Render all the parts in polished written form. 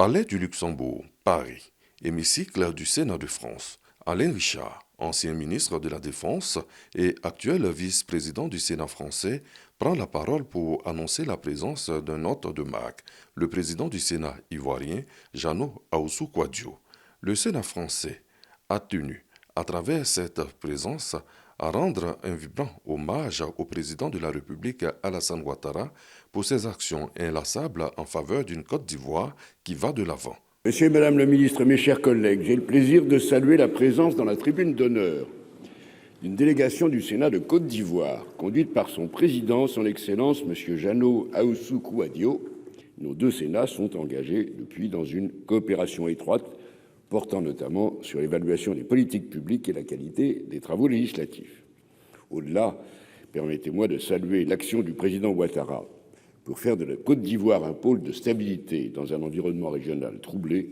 Palais du Luxembourg, Paris, hémicycle du Sénat de France. Alain Richard, ancien ministre de la Défense et actuel vice-président du Sénat français, prend la parole pour annoncer la présence d'un hôte de marque, le président du Sénat ivoirien, Jeannot Ahoussou-Kouadio. Le Sénat français a tenu, à travers cette présence, à rendre un vibrant hommage au président de la République Alassane Ouattara pour ses actions inlassables en faveur d'une Côte d'Ivoire qui va de l'avant. Monsieur et Madame le Ministre, mes chers collègues, j'ai le plaisir de saluer la présence dans la tribune d'honneur d'une délégation du Sénat de Côte d'Ivoire, conduite par son président, son Excellence, Monsieur Jeannot Ahoussou-Kouadio. Nos deux Sénats sont engagés depuis dans une coopération étroite, portant notamment sur l'évaluation des politiques publiques et la qualité des travaux législatifs. Au-delà, permettez-moi de saluer l'action du président Ouattara pour faire de la Côte d'Ivoire un pôle de stabilité dans un environnement régional troublé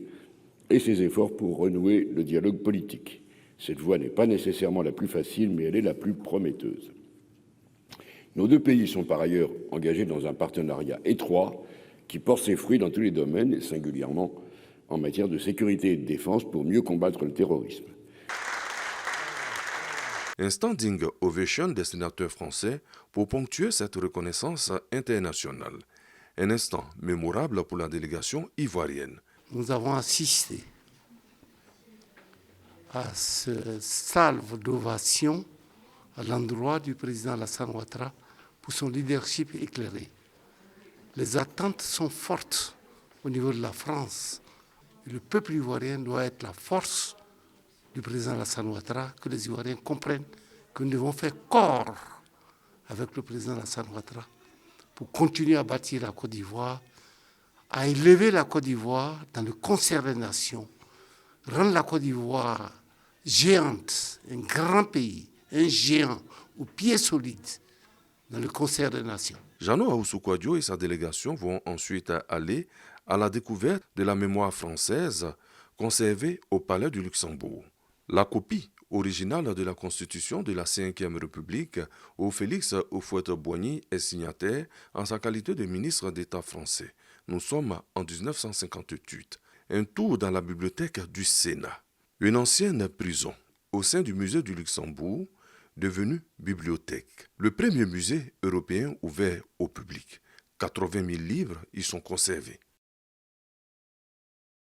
et ses efforts pour renouer le dialogue politique. Cette voie n'est pas nécessairement la plus facile, mais elle est la plus prometteuse. Nos deux pays sont par ailleurs engagés dans un partenariat étroit qui porte ses fruits dans tous les domaines, et singulièrement en matière de sécurité et de défense pour mieux combattre le terrorisme. Un standing ovation des sénateurs français pour ponctuer cette reconnaissance internationale. Un instant mémorable pour la délégation ivoirienne. Nous avons assisté à ce salve d'ovation à l'endroit du président Alassane Ouattara pour son leadership éclairé. Les attentes sont fortes au niveau de la France. Le peuple ivoirien doit être la force du président Alassane Ouattara, que les Ivoiriens comprennent que nous devons faire corps avec le président Alassane Ouattara pour continuer à bâtir la Côte d'Ivoire, à élever la Côte d'Ivoire dans le concert des nations, rendre la Côte d'Ivoire géante, un grand pays, un géant aux pieds solides dans le concert des nations. Jeannot Ahoussou-Kouadio et sa délégation vont ensuite aller à la découverte de la mémoire française conservée au Palais du Luxembourg. La copie originale de la Constitution de la Ve République, où Félix Houphouët-Boigny est signataire en sa qualité de ministre d'État français. Nous sommes en 1958. Un tour dans la bibliothèque du Sénat. Une ancienne prison au sein du musée du Luxembourg, devenue bibliothèque. Le premier musée européen ouvert au public. 80 000 livres y sont conservés.